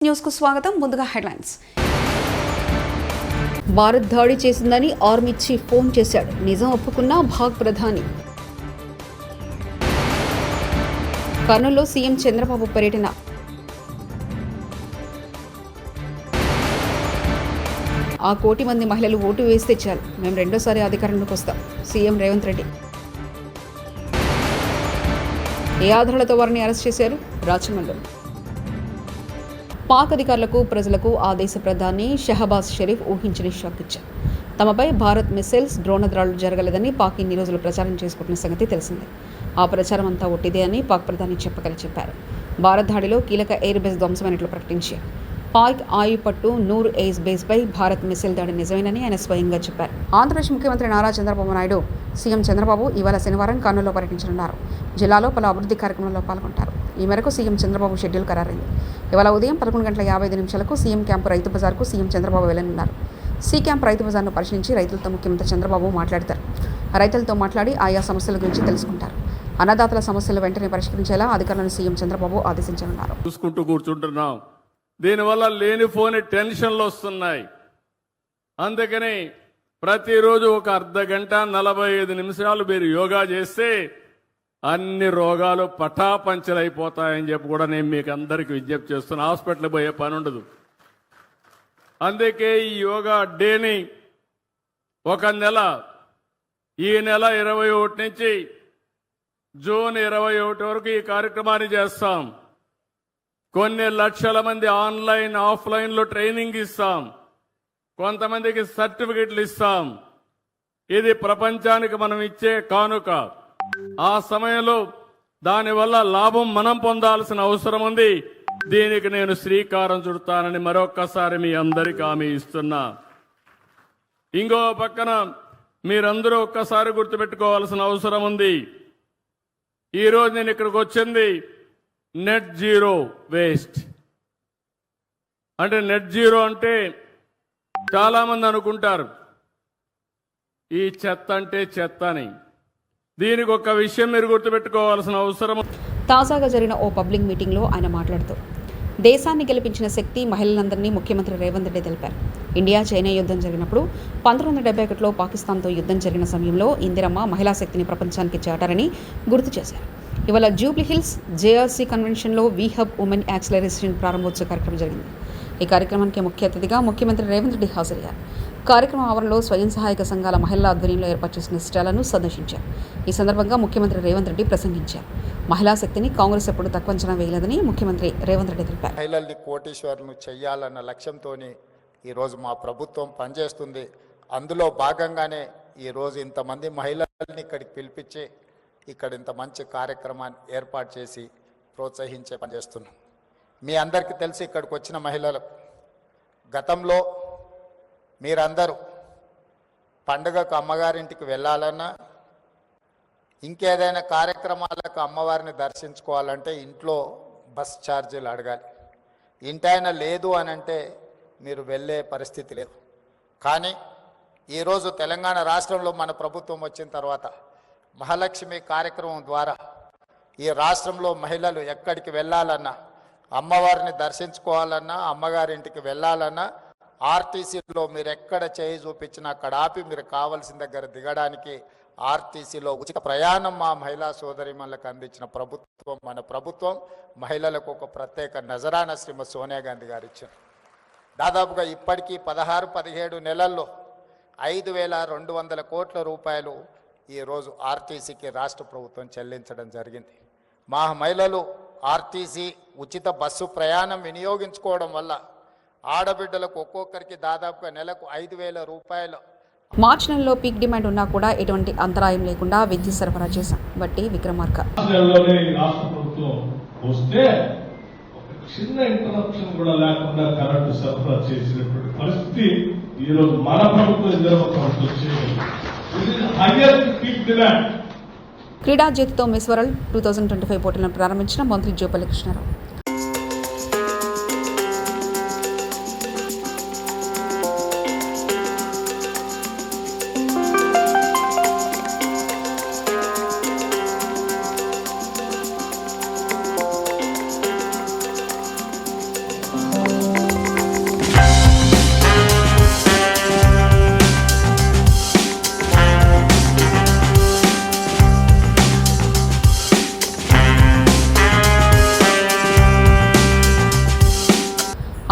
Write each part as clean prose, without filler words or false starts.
News కు స్వాగతం. ముందుగా హెడ్లైన్స్. భారత్ దాడి చేసిందని ఆర్మీ చీఫ్ ఫోన్ చేశాడు. నిజం ఒప్పుకున్న పాక్ ప్రధాని. కర్నూలులో సీఎం చంద్రబాబు పర్యటన. ఆ 1 కోటి మంది మహిళలు ఓటు వేస్తే చాలు, మేము రెండోసారి అధికారంలోకి వస్తాం. సీఎం రేవంత్ రెడ్డి. ఏ ఆధారాలతో వారిని అరెస్ట్ చేశారు? రాచమండ్రి. పాక్ అధికారులకు, ప్రజలకు ఆ దేశ ప్రధాని షహబాజ్ షరీఫ్ ఊహించని షాక్ ఇచ్చారు. తమపై భారత్ మిసైల్స్, డ్రోన్ దాడులు జరగలేదని పాక్ ఇన్ని రోజులు ప్రచారం చేసుకుంటున్న సంగతి తెలిసిందే. ఆ ప్రచారం అంతా ఒట్టిదే అని పాక్ ప్రధాని చెప్పారు. భారత్ దాడిలో కీలక ఎయిర్ బేస్ ధ్వంసమైనట్లు ప్రకటించారు. పాక్ ఆయుపట్టు నూర్ ఎయిర్ బేస్పై భారత్ మిసైల్ దాడి నిజమేనని ఆయన స్వయంగా చెప్పారు. ఆంధ్రప్రదేశ్ ముఖ్యమంత్రి నారా చంద్రబాబు నాయుడు, సీఎం చంద్రబాబు ఇవాళ శనివారం కర్నూలులో పర్యటించనున్నారు. జిల్లాలో పలు అభివృద్ధి కార్యక్రమాల్లో పాల్గొంటారు. ఈ మేరకు సీఎం చంద్రబాబు షెడ్యూల్ ఖరారైంది. ఇవాళ ఉదయం 11:55 సీఎం క్యాంపు రైతు బజార్కు సీఎం చంద్రబాబు వెళ్లనున్నారు. సి క్యాంప్ రైతు బజార్ను పరిశీలించి రైతులతో ముఖ్యమంత్రి చంద్రబాబు మాట్లాడతారు. రైతులతో మాట్లాడి ఆయా సమస్యల గురించి తెలుసుకుంటారు. అన్నదాతల సమస్యలు వెంటనే పరిష్కరించేలా అధికారులను సీఎం చంద్రబాబు ఆదేశించనున్నారు. చూసుకుంటూ కూర్చుంటున్నాం. దీనివల్ల లేనిపోని టెన్షన్లు వస్తున్నాయి. అందుకని ప్రతిరోజు ఒక అర్ధగంట 45 నిమిషాలు మీరు యోగా చేస్తే అన్ని రోగాలు పటాపంచలైపోతాయని చెప్పి కూడా నేను మీకు అందరికీ విజ్ఞప్తి చేస్తున్నా. హాస్పిటల్ పోయే పని ఉండదు. అందుకే ఈ యోగా డేని ఒక నెల, ఈ నెల 21 నుంచి జూన్ 21 వరకు ఈ కార్యక్రమాన్ని చేస్తాం. కొన్ని లక్షల మంది ఆన్లైన్, ఆఫ్లైన్లో ట్రైనింగ్ ఇస్తాం. కొంతమందికి సర్టిఫికెట్లు ఇస్తాం. ఇది ప్రపంచానికి మనం ఇచ్చే కానుక. ఆ సమయంలో దానివల్ల లాభం మనం పొందాల్సిన అవసరం ఉంది. దీనికి నేను శ్రీకారం చుడతానని మరొక్కసారి మీ అందరికీ హామీ ఇస్తున్నా. ఇంకో పక్కన మీరందరూ ఒక్కసారి గుర్తుపెట్టుకోవాల్సిన అవసరం ఉంది. ఈరోజు నేను ఇక్కడికి వచ్చింది నెట్ జీరో వేస్ట్. అంటే నెట్ జీరో అంటే చాలా మంది అనుకుంటారు ఈ చెత్త అంటే చెత్త అని. దీనికి ఒక విషయం మీరు గుర్తుపెట్టుకోవాల్సిన అవసరం. తాజాగా జరిగిన ఓ పబ్లిక్ మీటింగ్లో ఆయన మాట్లాడుతూ దేశాన్ని గెలిపించిన శక్తి మహిళలందరినీ ముఖ్యమంత్రి రేవంత్ రెడ్డి తెలిపారు. ఇండియా చైనా యుద్ధం జరిగినప్పుడు 1971లో పాకిస్తాన్తో యుద్ధం జరిగిన సమయంలో ఇందిరమ్మ మహిళా శక్తిని ప్రపంచానికి చాటారని గుర్తు చేశారు. ఇవాళ జూబ్లీ హిల్స్ జేఆర్సీ కన్వెన్షన్లో వీ హబ్ ఉమెన్ యాక్సిలరేషన్ ప్రారంభోత్సవ కార్యక్రమం జరిగింది. ఈ కార్యక్రమానికి ముఖ్య అతిథిగా ముఖ్యమంత్రి రేవంత్ రెడ్డి హాజరయ్యారు. కార్యక్రమం ఆవరణలో స్వయం సహాయక సంఘాల మహిళల ఆధ్వర్యంలో ఏర్పాటు చేసిన స్టాళ్లను సందర్శించారు. ఈ సందర్భంగా ముఖ్యమంత్రి రేవంత్ రెడ్డి ప్రసంగించారు. మహిళా శక్తిని కాంగ్రెస్ ఎప్పుడు తక్కువ అంచనా వేయలేదని ముఖ్యమంత్రి రేవంత్ రెడ్డి తెలిపారు. మహిళల్ని కోటీశ్వరులను చేయాలన్న లక్ష్యంతో ఈరోజు మా ప్రభుత్వం పనిచేస్తుంది. అందులో భాగంగానే ఈరోజు ఇంతమంది మహిళల్ని ఇక్కడికి పిలిపించి ఇక్కడ ఇంత మంచి కార్యక్రమాన్ని ఏర్పాటు చేసి ప్రోత్సహించే పనిచేస్తున్నాం. మీ అందరికీ తెలిసి ఇక్కడికి వచ్చిన మహిళలు గతంలో మీరందరూ పండుగకు అమ్మగారింటికి వెళ్ళాలన్నా, ఇంకేదైనా కార్యక్రమాలకు అమ్మవారిని దర్శించుకోవాలంటే ఇంట్లో బస్ ఛార్జీలు అడగాలి. ఇంటైనా లేదు అని అంటే మీరు వెళ్ళే పరిస్థితి లేదు. కానీ ఈరోజు తెలంగాణ రాష్ట్రంలో మన ప్రభుత్వం వచ్చిన తర్వాత మహాలక్ష్మి కార్యక్రమం ద్వారా ఈ రాష్ట్రంలో మహిళలు ఎక్కడికి వెళ్ళాలన్నా, అమ్మవారిని దర్శించుకోవాలన్నా, అమ్మగారింటికి వెళ్ళాలన్నా ఆర్టీసీలో మీరు ఎక్కడ చేయి చూపించినా అక్కడ ఆపి మీరు కావాల్సిన దగ్గర దిగడానికి ఆర్టీసీలో ఉచిత ప్రయాణం మా మహిళా సోదరిమణులకు అందించిన ప్రభుత్వం మన ప్రభుత్వం. మహిళలకు ఒక ప్రత్యేక నజరాన శ్రీమతి సోనియా గాంధీ గారు ఇచ్చారు. దాదాపుగా ఇప్పటికీ 16-17 నెలల్లో 5,200 కోట్ల రూపాయలు ఈరోజు ఆర్టీసీకి రాష్ట్ర ప్రభుత్వం చెల్లించడం జరిగింది. మా మహిళలు ఆర్టీసీ ఉచిత బస్సు ప్రయాణం వినియోగించుకోవడం వల్ల ఆడబిడ్డలకు ఒక్కొక్కరికి దాదాపుగా నెలకు 5,000 రూపాయలు. మార్చి నెలలో పీక్ డిమాండ్ ఉన్నా కూడా ఎటువంటి అంతరాయం లేకుండా విద్యుత్ సరఫరా చేశాం. బట్టి విక్రమార్క. చిన్న ఇంటరప్షన్ కూడా లేకుండా కరెంటు సరఫరా చేసినటువంటి పరిస్థితి ఈరోజు మన ప్రభుత్వం క్రీడా జ్యోతితో మిస్ వరల్డ్ 2025 పోటీలను ప్రారంభించిన మంత్రి జూపల్లి కృష్ణారావు.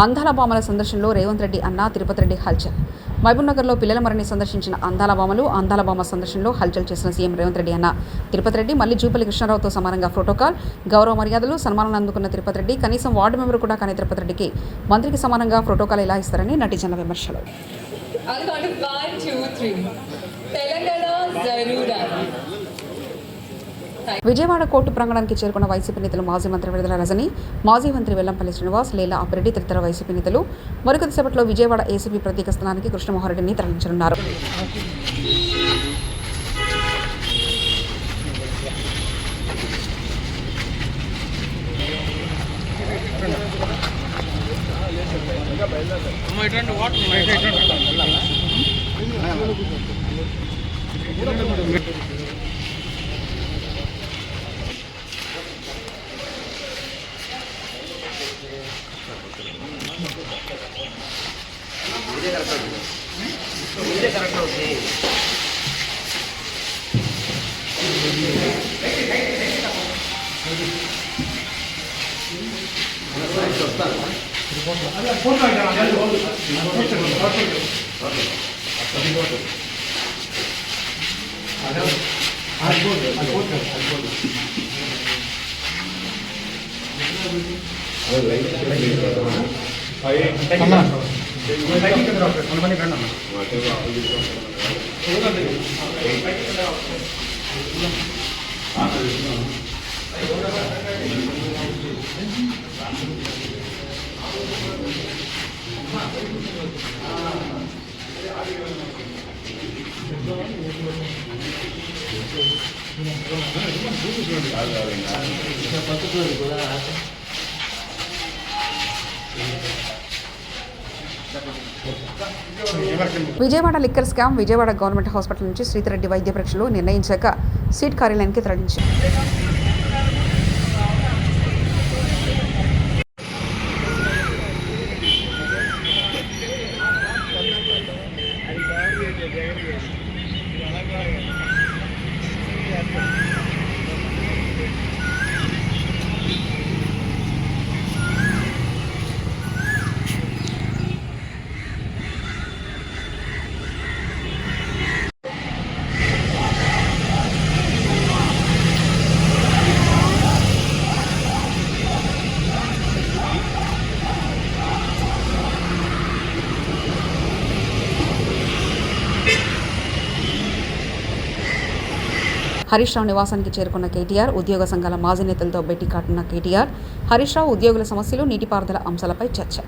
అందాల భామల సందర్శనలో రేవంత్ రెడ్డి అన్న తిరుపతి రెడ్డి హల్చల్. మహబూబ్నగర్లో పిల్లల మరణి సందర్శించిన అందాల భామ సందర్శనలో హల్చల్ చేసిన సీఎం రేవంత్ రెడ్డి అన్న తిరుపతి రెడ్డి మళ్లీ జూపల్లి కృష్ణారావుతో సమానంగా ప్రోటోకాల్, గౌరవ మర్యాదలు, సన్మానాలు అందుకున్న తిరుపతి రెడ్డి కనీసం వార్డు మెంబర్ కూడా కానీ తిరుపతి రెడ్డికి మంత్రికి సమానంగా ప్రోటోకాల్ ఎలా ఇస్తారని నటిజన విమర్శలు. విజయవాడ కోర్టు ప్రాంగణానికి చేరుకున్న వైసీపీ నేతలు మాజీ మంత్రి విడుదల రజని, మాజీ మంత్రి వెల్లంపల్లి శ్రీనివాస్, లీలా అప్పిరెడ్డి తదితర వైసీపీ నేతలు మరికొద్దిసేపట్లో విజయవాడ ఏసీపీ ప్రత్యేక స్థానానికి కృష్ణమోహన్ రెడ్డిని తరలించనున్నారు. Vijayawada liquor scam. Vijayawada government hospital నుంచి శ్రీధర్రెడ్డి వైద్య పరీక్షలు నిర్ణయించాక సీట్ కార్యాలయానికి తరలించారు. హరీష్ రావు నివాసానికి చేరుకున్న కేటీఆర్, ఉద్యోగ సంఘాల మాజీ నేతలతో భేటీ కాటున్న కేటీఆర్, హరీష్ రావు ఉద్యోగుల సమస్యలు, నీటిపారుదల అంశాలపై చర్చ.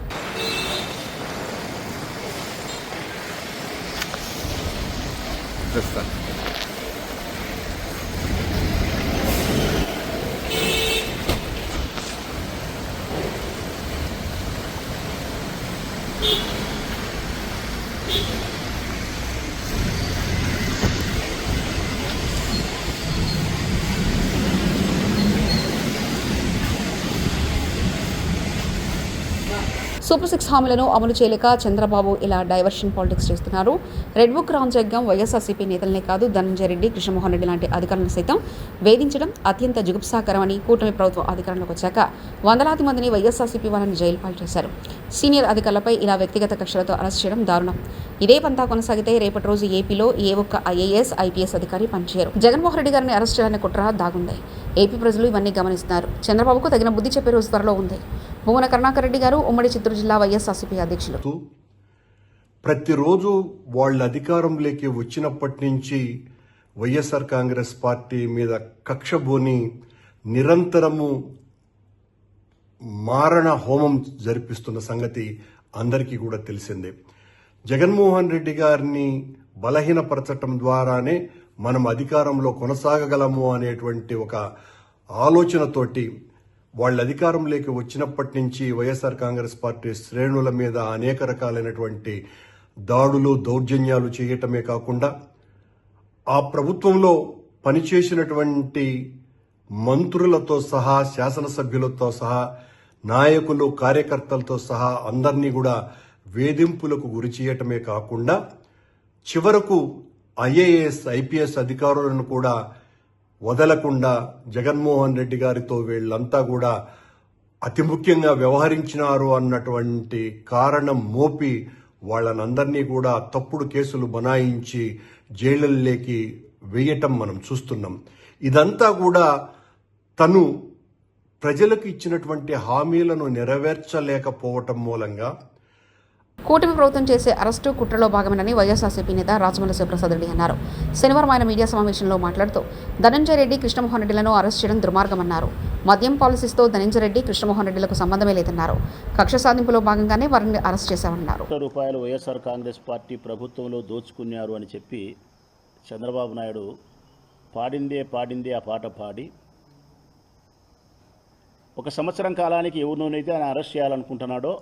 సూపర్ 6 హామీలను అమలు చేయలేక చంద్రబాబు ఇలా డైవర్షన్ పాలిటిక్స్ చేస్తున్నారు. రెడ్ బుక్ రాజ్యాంగం వైఎస్ఆర్సీపీ నేతలనే కాదు, ధనంజయ రెడ్డి, కృష్ణమోహన్ రెడ్డి లాంటి అధికారులను సైతం వేధించడం అత్యంత జుగుప్సాకరమని కూటమి ప్రభుత్వం అధికారంలోకి వచ్చాక వందలాది మందిని వైఎస్ఆర్సీపీ వాళ్ళని జైలు పాలు చేశారు. సీనియర్ అధికారులపై ఇలా వ్యక్తిగత కక్షలతో అరెస్ట్ చేయడం దారుణం. ఇదే పంతా కొనసాగితే రేపటి రోజు ఏపీలో ఏ ఒక్క ఐఏఎస్, ఐపీఎస్ అధికారి పనిచేయరు. జగన్మోహన్ రెడ్డి గారిని అరెస్ట్ చేయాలనే కుట్ర దాగుంది. ఏపీ ప్రజలు ఇవన్నీ గమనిస్తున్నారు. చంద్రబాబుకు తగిన బుద్ధి చెప్పే రోజు త్వరలో ఉంది. భూమన కరుణాకర్ రెడ్డి గారు, ఉమ్మడి చిత్తూరు జిల్లా వైఎస్ఆర్సీపీ అధ్యక్షులు. ప్రతిరోజు వాళ్ళ అధికారంలోకి వచ్చినప్పటి నుంచి వైఎస్ఆర్ కాంగ్రెస్ పార్టీ మీద కక్షబోని నిరంతరము మారణ హోమం జరిపిస్తున్న సంగతి అందరికీ కూడా తెలిసిందే. జగన్మోహన్ రెడ్డి గారిని బలహీనపరచటం ద్వారానే మనం అధికారంలో కొనసాగగలము అనేటువంటి ఒక ఆలోచనతోటి వాళ్ళ అధికారంలోకి వచ్చినప్పటి నుంచి వైఎస్ఆర్ కాంగ్రెస్ పార్టీ శ్రేణుల మీద అనేక రకాలైనటువంటి దాడులు, దౌర్జన్యాలు చేయటమే కాకుండా ఆ ప్రభుత్వంలో పనిచేసినటువంటి మంత్రులతో సహా, శాసనసభ్యులతో సహా, నాయకులు, కార్యకర్తలతో సహా అందరినీ కూడా వేధింపులకు గురి చేయటమే కాకుండా చివరకు ఐఏఎస్, ఐపీఎస్ అధికారులను కూడా వదలకుండా జగన్మోహన్ రెడ్డి గారితో వీళ్ళంతా కూడా అతి ముఖ్యంగా వ్యవహరించినారు అన్నటువంటి కారణం మోపి వాళ్ళనందరినీ కూడా తప్పుడు కేసులు బనాయించి జైళ్ళల్లోకి వేయటం మనం చూస్తున్నాం. ఇదంతా కూడా తను ప్రజలకు ఇచ్చినటువంటి హామీలను నెరవేర్చలేకపోవటం మూలంగా కూటమి ప్రభుత్వం చేసే అరెస్టు కుట్రలో భాగమేనని వైఎస్ఆర్సీపీ నేత రాజమల్లి శివప్రసాద్ రెడ్డి అన్నారు. శనివారం ఆయన మీడియా సమావేశంలో మాట్లాడుతూ ధనంజయ రెడ్డి, కృష్ణమోహన్ రెడ్డిలను అరెస్ట్ చేయడం దుర్మార్గమన్నారు. మద్యం పాలసీస్తో ధనంజయ రెడ్డి, కృష్ణమోహన్ రెడ్డిలకు సంబంధమే లేదన్నారు. కక్ష సాధింపులో భాగంగానే వారిని అరెస్ట్ చేశామన్నారు. రూపాయలు వైఎస్ఆర్ కాంగ్రెస్ పార్టీ ప్రభుత్వంలో దోచుకున్నారు అని చెప్పి చంద్రబాబు నాయుడు పాడిందే ఆ పాట పాడి 1 సంవత్సరం కాలానికి ఎవరినైతే ఆయన అరెస్ట్ చేయాలనుకుంటున్నాడో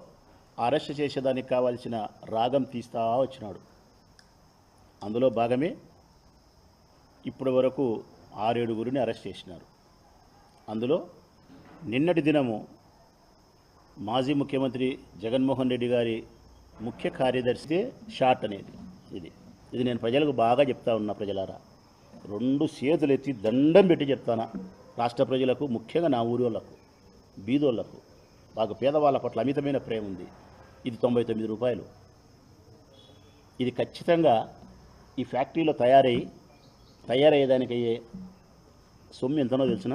అరెస్ట్ చేసేదానికి కావాల్సిన రాగం తీస్తా వచ్చినాడు. అందులో భాగమే ఇప్పటి వరకు 6-7 అరెస్ట్ చేసినారు. అందులో నిన్నటి దినము మాజీ ముఖ్యమంత్రి జగన్మోహన్ రెడ్డి గారి ముఖ్య కార్యదర్శి షాట్ అనేది ఇది నేను ప్రజలకు బాగా చెప్తా ఉన్నా. ప్రజలారా, 2 చేతులు ఎత్తి దండం పెట్టి చెప్తానా రాష్ట్ర ప్రజలకు, ముఖ్యంగా నా ఊరి వాళ్ళకు, బీదోళ్లకు, బాగా పేదవాళ్ళ పట్ల అమితమైన ప్రేమ ఉంది. ఇది 99 రూపాయలు. ఇది ఖచ్చితంగా ఈ ఫ్యాక్టరీలో తయారయ్యేదానికి అయ్యే సొమ్ము ఎంతనో తెలిసిన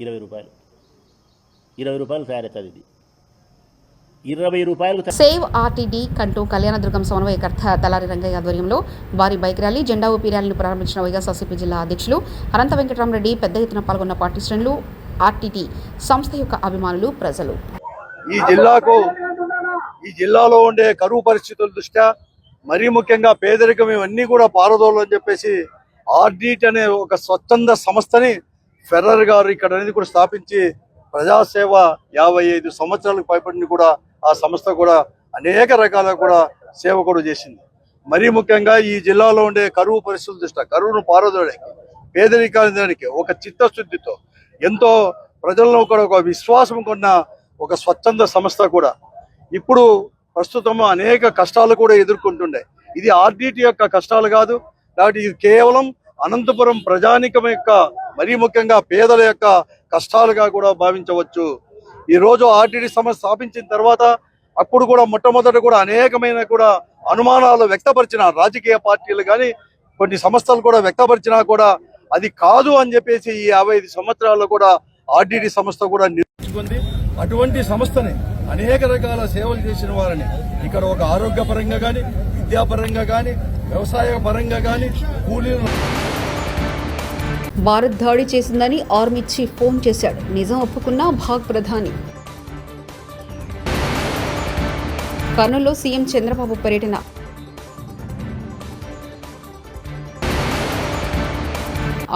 20 రూపాయలు. 20 రూపాయలు తయారవుతుంది. ఇది 20 రూపాయలకు సేవ్ ఆర్టీడీ కంటూ కళ్యాణదుర్గం సమన్వయకర్త తలారి రంగయ్య ఆధ్వర్యంలో భారీ బైక్ ర్యాలీ, జెండా ఊపి ర్యాలీని ప్రారంభించిన వైఎస్ఆర్సీపీ జిల్లా అధ్యక్షులు అనంత వెంకటరామరెడ్డి పెద్ద ఎత్తున పాల్గొన్న పార్టీ శ్రేణులు, ఆర్టీటీ సంస్థ యొక్క అభిమానులు, ప్రజలు. ఈ జిల్లాలో ఉండే కరువు పరిస్థితుల దృష్ట్యా మరీ ముఖ్యంగా పేదరికం ఇవన్నీ కూడా పారదోలని చెప్పేసి ఆర్టీటీ అనే ఒక స్వచ్ఛంద సంస్థని ఫెర్రర్ గారు ఇక్కడ అనేది కూడా స్థాపించి ప్రజాసేవ 55 సంవత్సరాలకు పైబడి కూడా ఆ సంస్థ కూడా అనేక రకాల కూడా సేవ కూడా చేసింది. మరీ ముఖ్యంగా ఈ జిల్లాలో ఉండే కరువు పరిస్థితుల దృష్ట్యా కరువును పారదోడానికి, పేదరికానికి ఒక చిత్తశుద్ధితో ఎంతో ప్రజలను కూడా ఒక విశ్వాసం కొన్న ఒక స్వచ్ఛంద సంస్థ కూడా ఇప్పుడు ప్రస్తుతం అనేక కష్టాలు కూడా ఎదుర్కొంటుండే. ఇది ఆర్టీటీ యొక్క కష్టాలు కాదు, కాబట్టి ఇది కేవలం అనంతపురం ప్రజానికం యొక్క మరీ ముఖ్యంగా పేదల యొక్క కష్టాలుగా కూడా భావించవచ్చు. ఈరోజు ఆర్టీటీ సంస్థ స్థాపించిన తర్వాత అప్పుడు కూడా మొట్టమొదట కూడా అనేకమైన కూడా అనుమానాలు వ్యక్తపరిచిన రాజకీయ పార్టీలు కానీ కొన్ని సంస్థలు కూడా వ్యక్తపరిచినా కూడా అది కాదు అని చెప్పేసి ఈ 55 సంవత్సరాల్లో కూడా ఆర్టీటీ సంస్థ కూడా నిర్మించుకుంది. అటువంటి సంస్థని అనేక రకాల సేవలు చేసిన వారిని ఇక్కడ ఒక ఆరోగ్యపరంగా కానీ, విద్యాపరంగా కానీ, వ్యవసాయ పరంగా కానీ, కూలీలు భారత్ దాడి చేసిందని ఆర్మీ చీఫ్ ఫోన్ చేశాడు. నిజం ఒప్పుకున్న పాక్ ప్రధాని. కర్నూలులో సీఎం చంద్రబాబు పర్యటన.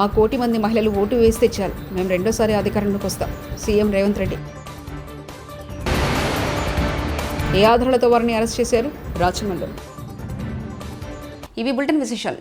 ఆ 1 కోటి మంది మహిళలు ఓటు వేస్తే చాలు, మేము రెండోసారి అధికారంలోకి వస్తాం. సీఎం రేవంత్ రెడ్డి. ఏ ఆధారాలతో వారిని అరెస్ట్ చేశారు? రాచమల్లు. ఇవి బులెటిన్ విశేషాలు.